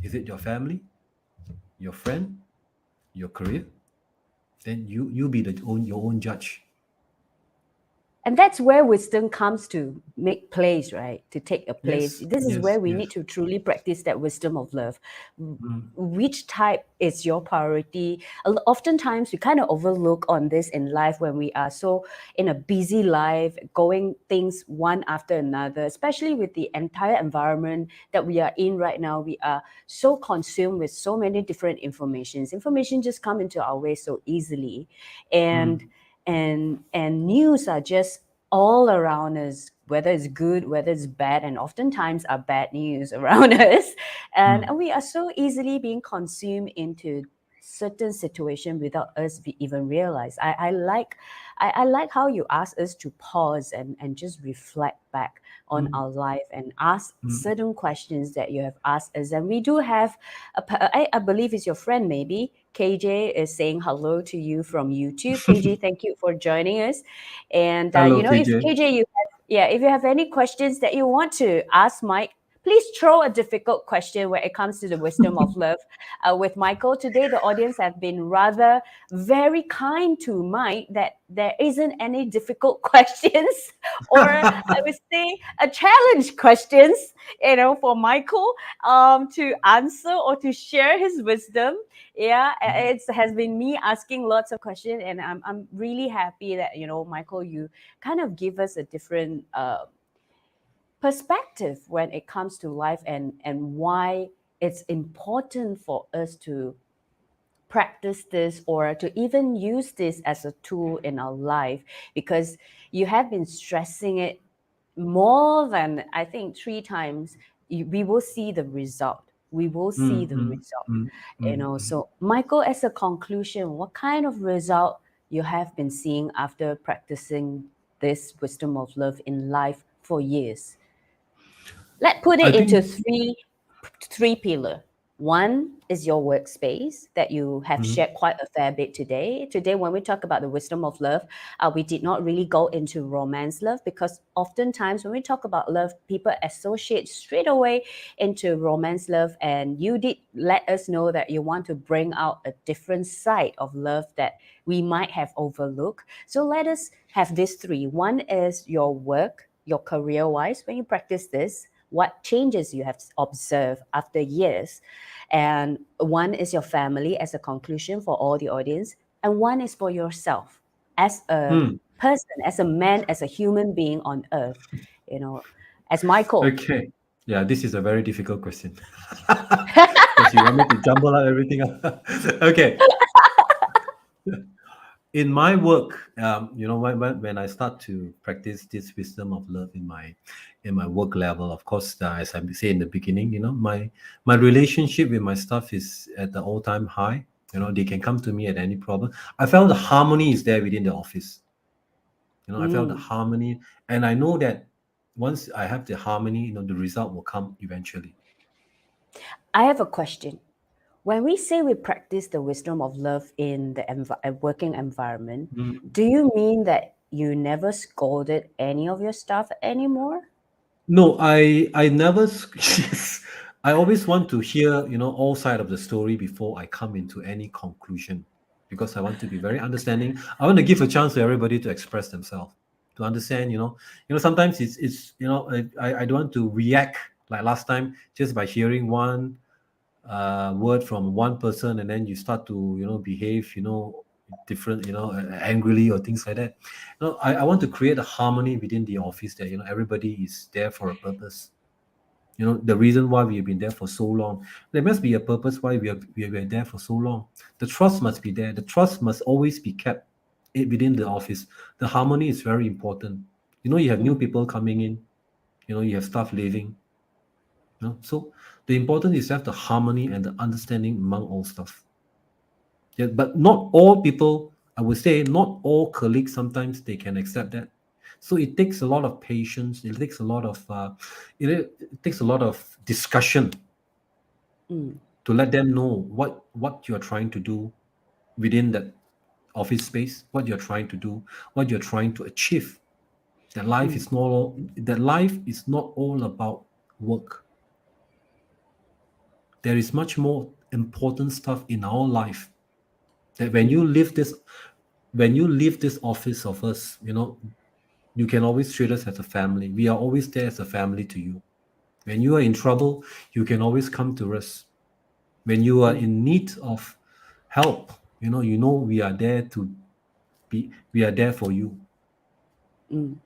Is it your family, your friend, your career? Then you be your own judge.
And that's where wisdom comes to make place, right? To take a place.
Yes,
This is
yes,
where we
yes.
need to truly practice that wisdom of love.
Mm,
Which type is your priority? Oftentimes, we kind of overlook on this in life when we are so in a busy life, going things one after another, especially with the entire environment that we are in right now. We are so consumed with so many different informations. Information just come into our way so easily, and
mm,
and news are just all around us, whether it's good, whether it's bad, and oftentimes are bad news around us, and
mm,
we are so easily being consumed into certain situation without us even realize. I like how you ask us to pause and just reflect back on
mm,
our life and ask
mm.
certain questions that you have asked us. And we do have I believe it's your friend, maybe KJ is saying hello to you from YouTube. KJ, thank you for joining us. And
Hello,
if
KJ.
KJ, if you have any questions that you want to ask Mike, please throw a difficult question when it comes to the wisdom of love. With Michael today, the audience have been rather very kind to Mike that there isn't any difficult questions, or I would say a challenge questions, for Michael to answer or to share his wisdom. Yeah, it has been me asking lots of questions, and I'm really happy that Michael, you kind of give us a different perspective when it comes to life, and why it's important for us to practice this or to even use this as a tool in our life, because you have been stressing it more than I think three times, we will see the result. We will see
Mm,
the
mm,
result.
mm, mm, mm.
So Michael, as a conclusion, what kind of result you have been seeing after practicing this wisdom of love in life for years? Let's put
I
it into
think.
three pillar. One is your workspace that you have
Mhm.
shared quite a fair bit today. Today, when we talk about the wisdom of love, we did not really go into romance love, because oftentimes when we talk about love, people associate straight away into romance love. And you did let us know that you want to bring out a different side of love that we might have overlooked. So let us have these three. One is your work, your career wise, when you practice this, what changes you have observed after years. And one is your family as a conclusion for all the audience. And one is for yourself as a
Mm.
person, as a man, as a human being on earth, you know, as Michael.
Okay. Yeah, this is a very difficult question because you want me to jumble out everything up. Okay. In my work, when I start to practice this wisdom of love in my work level, of course, as I say in the beginning, my relationship with my staff is at the all time high. They can come to me at any problem. I felt the harmony is there within the office. I felt the
Mm.
harmony, and I know that once I have the harmony, the result will come eventually.
I have a question. When we say we practice the wisdom of love in the working environment,
Mm.
do you mean that you never scolded any of your staff anymore?
No, I never. Yes, I always want to hear all side of the story before I come into any conclusion, because I want to be very understanding. I want to give a chance to everybody to express themselves, to understand. Sometimes it's I don't want to react like last time just by hearing one word from one person, and then you start to behave different, angrily or things like that. I want to create a harmony within the office, that everybody is there for a purpose. The reason why we have been there for so long, there must be a purpose why we are there for so long. The trust must be there. The trust must always be kept within the office. The harmony is very important. You have new
Mm,
people coming in, you have staff leaving. So the important is to have the harmony and the understanding among all staff. Yeah, but not all people, I would say, not all colleagues sometimes they can accept that. So it takes a lot of patience. It takes a lot of it takes a lot of discussion
mm,
to let them know what you're trying to do within that office space, what you're trying to do, what you're trying to achieve.
mm,
That life is not all about work. There is much more important stuff in our life, that
mm,
when you leave this office of us, you can always treat us as a family. We are always there as a family to you. When you are in trouble, you can always come to us. When you are
mm,
in need of help, we are there to we are there for you.
mm.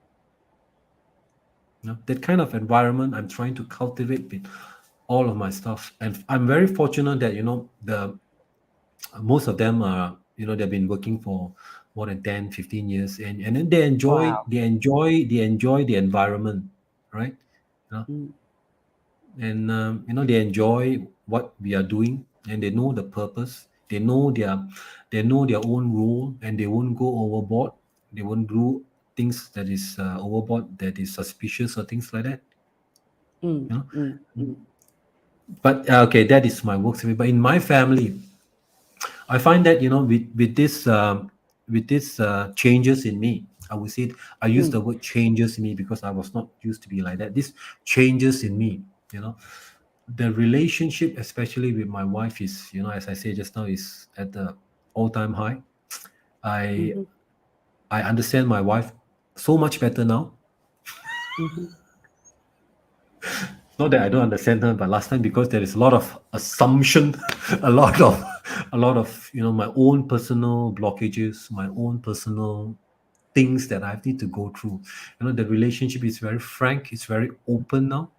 That kind of environment I'm trying to cultivate with all of my stuff. And I'm very fortunate that the most of them are, they've been working for more than 10, 15 years, and then
Wow.
they enjoy the environment, right? you know
Mm,
and they enjoy what we are doing, and they know the purpose. They know their own role, and they won't go overboard. They won't do things that is overboard, that is suspicious or things like that.
mm,
you know
mm, mm,
but okay, that is my work. But in my family, I find that with this changes in me, I would say I use
mm,
the word changes in me because I was not used to be like that. This changes in me, the relationship, especially with my wife, is, as I said just now, is at the all-time high. I
mhm,
I understand my wife so much better now.
mhm,
Not that I don't understand her, but last time, because there is a lot of assumption, a lot of my own personal blockages, my own personal things that I need to go through. The relationship is very frank, it's very open now,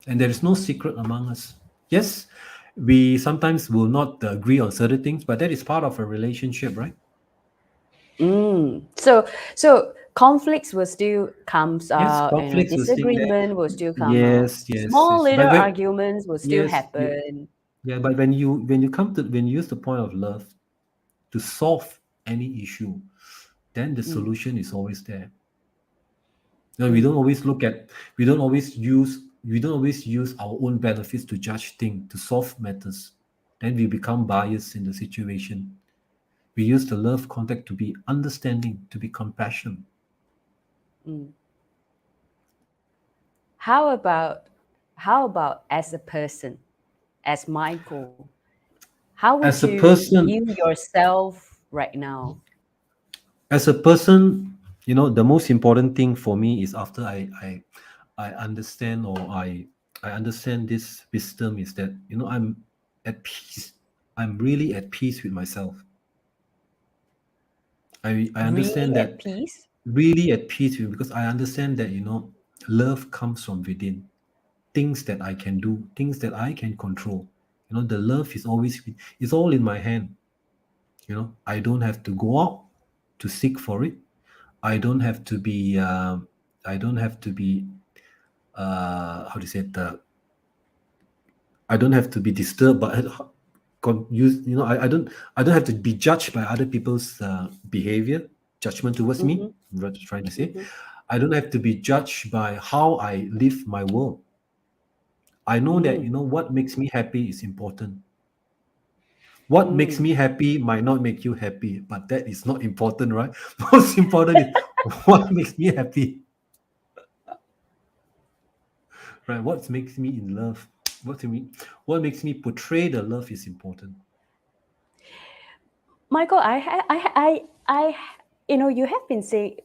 and there is no secret among us. Yes, We sometimes will not agree on certain things, but that is part of a relationship, right?
So conflicts will still comes
Yes,
out,
conflicts will still there.
disagreement will still come out.
Yes, yes,
Small
yes.
little arguments will still
Yes,
happen.
yeah. But when you use the point of love to solve any issue, then the
Mm,
solution is always there. No,
mm,
we don't always use our own benefits to judge things, to solve matters. Then we become biased in the situation. We use the love contact to be understanding, to be compassionate.
mm. How about how about as a person, as Michael? How would
As a
you
person,
view yourself right now?
as a person, the most important thing for me is after I understand, or I understand this wisdom, is that I'm at peace. I'm really at peace with myself. I
Really
understand
at
that,
peace?
really at peace with, because I understand that love comes from within. Things that I can do, things that I can control. The love is always, it's all in my hand. I don't have to go out to seek for it. I don't have to be I don't have to be how to say it, I don't have to be disturbed by use I don't have to be judged by other people's behavior, judgment towards me.
Mm-hmm,
I'm not trying to say
mm-hmm,
I don't have to be judged by how I live my world. I know that
mm,
what makes me happy is important. What makes
mm.
me happy might not make you happy, but that is not important, right? Most important is what makes me happy, right? What makes me in love, what makes me portray the love is important.
Michael, you have been saying,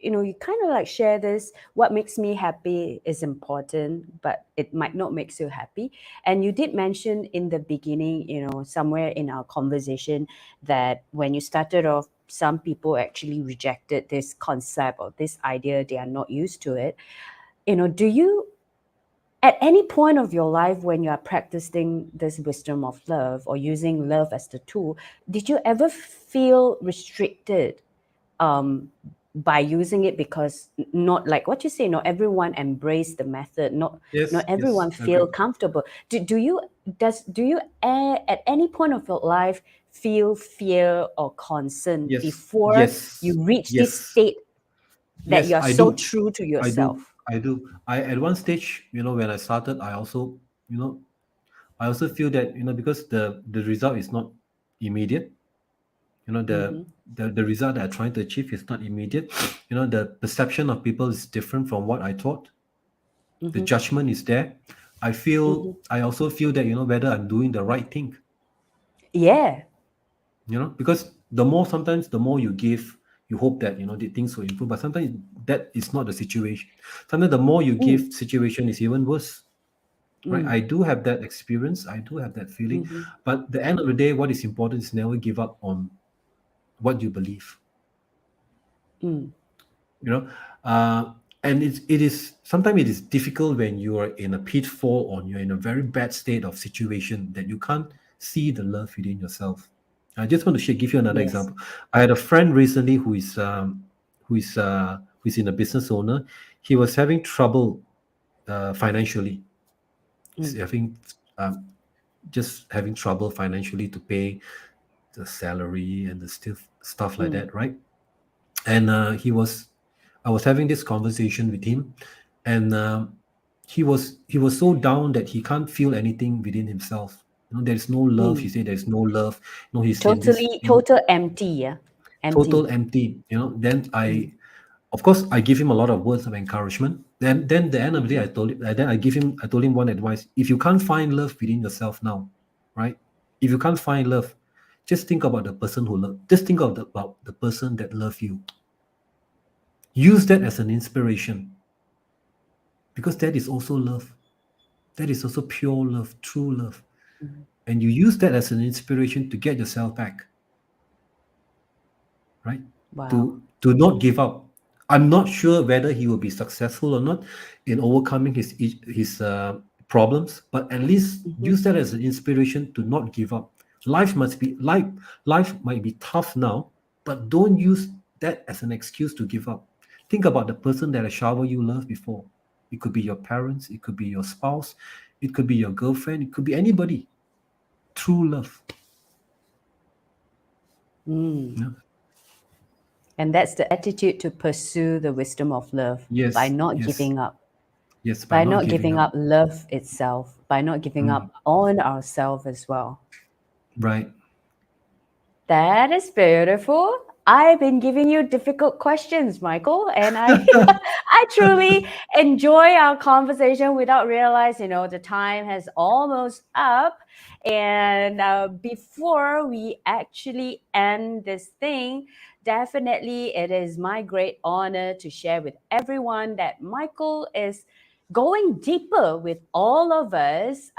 you kind of like share this. What makes me happy is important, but it might not make you happy. And you did mention in the beginning, somewhere in our conversation, that when you started off, some people actually rejected this concept or this idea. They are not used to it. Do you at any point of your life when you are practicing this wisdom of love or using love as the tool, did you ever feel restricted um, by using it? Because not like what you say, not everyone embrace the method, not
Yes, yes,
everyone feel
agreed.
comfortable. Do you at any point of your life feel fear or concern
Yes,
before
yes,
you reach this
yes,
state that
yes,
you are
I
so
do.
true to
I do.
yourself?
I do. I At one stage, when I started, you know, I also feel that, because the result is not immediate. The
Mm-hmm,
the result that I'm trying to achieve is not immediate. The perception of people is different from what I thought. The
mm-hmm,
judgment is there.
mm-hmm.
I also feel that, whether I'm doing the right thing.
Yeah.
Because the more, sometimes the more you give, you hope that the things will improve, but sometimes that is not the situation. Sometimes the more you
Mm,
give, situation is even worse, right?
mm,
I do have that experience, I do have that feeling.
mm-hmm,
But the end of the day, what is important is never give up on what you believe.
mm.
you know and it is sometimes it is difficult when you are in a pitfall, or you're in a very bad state of situation, that you can't see the love within yourself. I just want to give you another
Yes.
example. I had a friend recently who is in a business owner. He was having trouble financially. He's
Mm,
having um, just having trouble financially to pay the salary and the stuff like
mm,
that, right? And I was having this conversation with him, and he was so down that he can't feel anything within himself. There's no love. He
mm.
said there's no love. He's in this,
Totally, total empty. Yeah.
total
Empty.
empty. Then
Mm,
of course, I give him a lot of words of encouragement. Then the end of the day,
mm-hmm,
I told him one advice: if you can't find love within yourself now, right? If you can't find love, just think about the person who love. Just think about the person that love you. Use that as an inspiration, because that is also love. That is also pure love, true love.
mm.
And you use that as an inspiration to get yourself back, right?
Wow.
To not give up. I'm not sure whether he will be successful or not in overcoming his problems, but at least
Mhm.
use that as an inspiration to not give up. Life might be tough now, but don't use that as an excuse to give up. Think about the person that has showered you love before. It could be your parents, it could be your spouse, it could be your girlfriend, it could be anybody. True love.
Mm.
Yeah.
And that's the attitude to pursue the wisdom of love by
Yes,
not
yes,
giving up,
yes, by
by
not
not
giving
giving
up.
up love itself, by not giving
Mm,
up on ourselves as well.
right.
That is beautiful. I've been giving you difficult questions, Michael, and I I truly enjoy our conversation without realizing, the time has almost up. And before we actually end this thing, definitely it is my great honor to share with everyone that Michael is going deeper with all of us.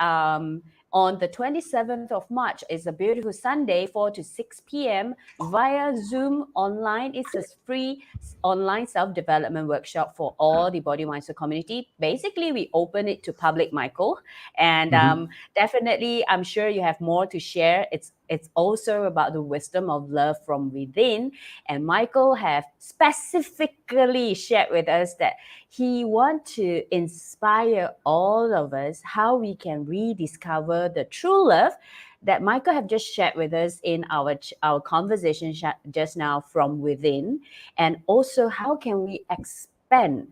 On the 27th of March. It's a beautiful Sunday, 4 to 6 p.m. via Zoom online. It's a free online self-development workshop for all the Body Mindset community. Basically, we open it to public, Michael. And
Mhm.
definitely, I'm sure you have more to share. It's also about the wisdom of love from within. And Michael have specifically shared with us that he wants to inspire all of us how we can rediscover the true love that Michael have just shared with us in our conversation just now from within, and also how can we expand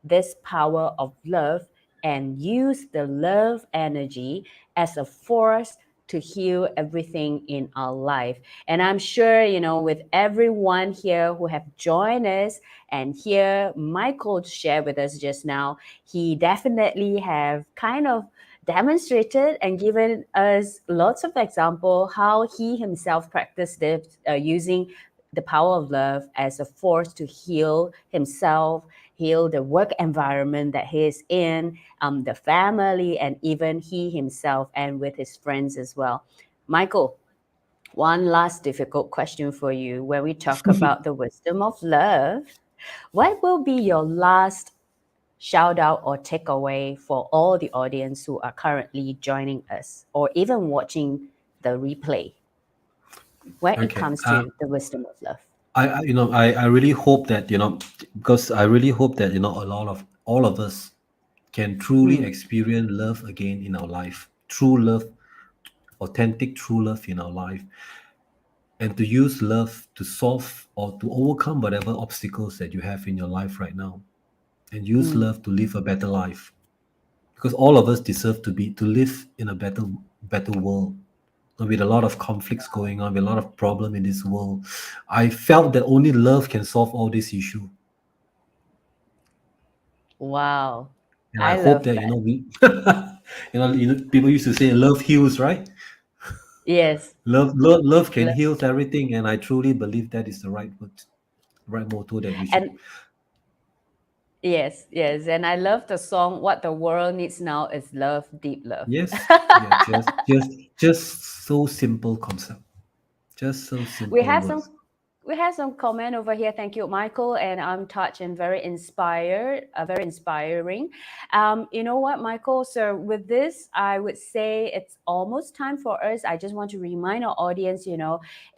this power of love and use the love energy as a force to heal everything in our life. And I'm sure, with everyone here who have joined us and here Michael shared with us just now, he definitely have kind of demonstrated and given us lots of example how he himself practiced it using the power of love as a force to heal himself, heal the work environment that he is in, the family, and even he himself and with his friends as well. Michael, one last difficult question for you. When we talk about the wisdom of love, what will be your last shout out or takeaway for all the audience who are currently joining us or even watching the replay when it
Okay.
comes to the wisdom of love?
I really hope that, because I really hope that, a lot of all of us can truly
Mm,
experience love again in our life. True love, authentic true love in our life, and to use love to solve or to overcome whatever obstacles that you have in your life right now, and use
mm,
love to live a better life. Because all of us deserve to live in a better world. With a lot of conflicts going on, with a lot of problem in this world, I felt that only love can solve all these issues.
wow.
And I
I
hope
love
that,
that.
we people used to say love heals, right?
Yes.
Love can
Lo-
heal everything, and I truly believe that is the right word, right motto that we should.
And yes, yes. And I love the song, What the World Needs Now is Love, Deep Love.
Yes, yeah, just so simple concept, just so
we
simple
have some
words.
we have some comment over here. Thank you, Michael, and I'm touched and very inspired, very inspiring. You know what, Michael? So with this, I would say it's almost time for us. I just want to remind our audience,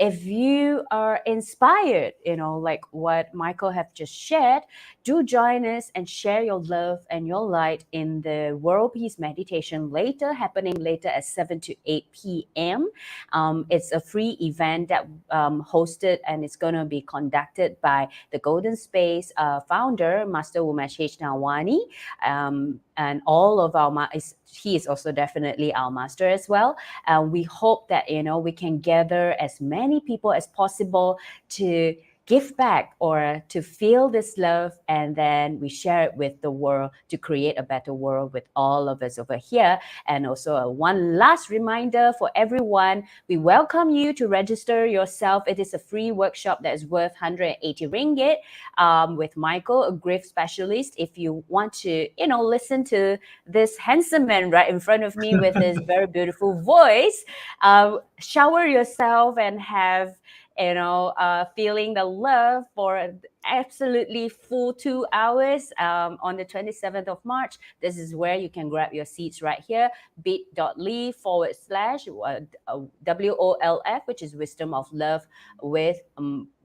if you are inspired, like what Michael have just shared, do join us and share your love and your light in the World Peace Meditation happening later at 7 to 8 p.m. It's a free event that hosted and it's going to be conducted by the Golden Space founder, Master Umesh H. Nawani. And all of he is also definitely our master as well. We hope that, we can gather as many people as possible to give back or to feel this love, and then we share it with the world to create a better world with all of us over here. And also one last reminder for everyone, we welcome you to register yourself. It is a free workshop that is worth 180 ringgit with Michael, a grief specialist. If you want to, listen to this handsome man right in front of me with his very beautiful voice, shower yourself and have feeling the love for absolutely full 2 hours on the 27th of March. This is where you can grab your seats right here, bit.ly/WOLF, which is Wisdom of Love with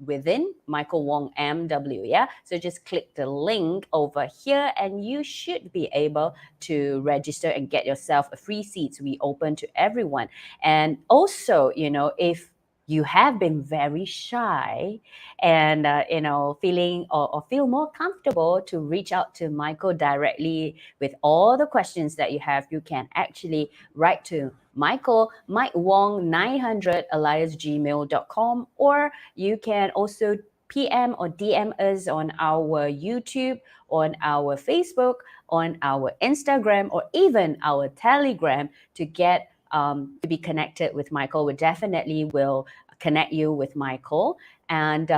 within Michaael Wong MW. Yeah. So just click the link over here and you should be able to register and get yourself a free seats. We open to everyone. And also, if you have been very shy and feeling or feel more comfortable to reach out to Michaael directly with all the questions that you have, you can actually write to Michaael, Mike Wong 900 aliasgmail.com, or you can also PM or DM us on our YouTube, on our Facebook, on our Instagram, or even our Telegram to get to be connected with Michaael. We definitely will connect you with Michaael. And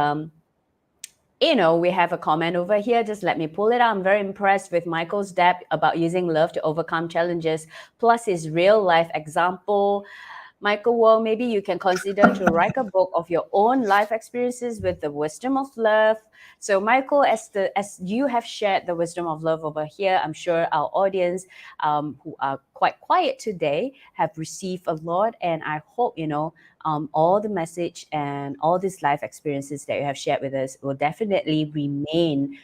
we have a comment over here. Just let me pull it out. I'm very impressed with Michaael's depth about using love to overcome challenges, plus his real life example. Michaael Wong, maybe you can consider to write a book of your own life experiences with the wisdom of love. So, Michaael, as you have shared the wisdom of love over here, I'm sure our audience, who are quite quiet today, have received a lot, and I hope all the message and all these life experiences that you have shared with us will definitely remain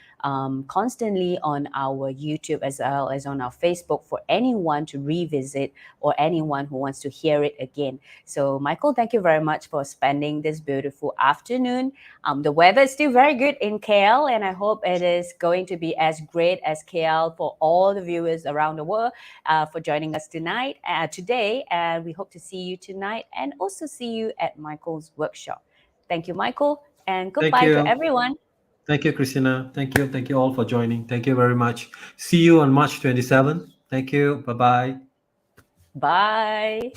constantly on our YouTube as well as on our Facebook for anyone to revisit or anyone who wants to hear it again. So, Michaael, thank you very much for spending this beautiful afternoon. The weather is still very good in KL, and I hope it is going to be as great as KL for all the viewers around the world for joining us today. And we hope to see you tonight and also see you at Michaael's workshop. Thank you, Michaael, and
Thank
goodbye to
you.
everyone.
Thank you, Christina. Thank you. Thank you all for joining. Thank you very much. See you on March 27th. Thank you. Bye bye.
Bye.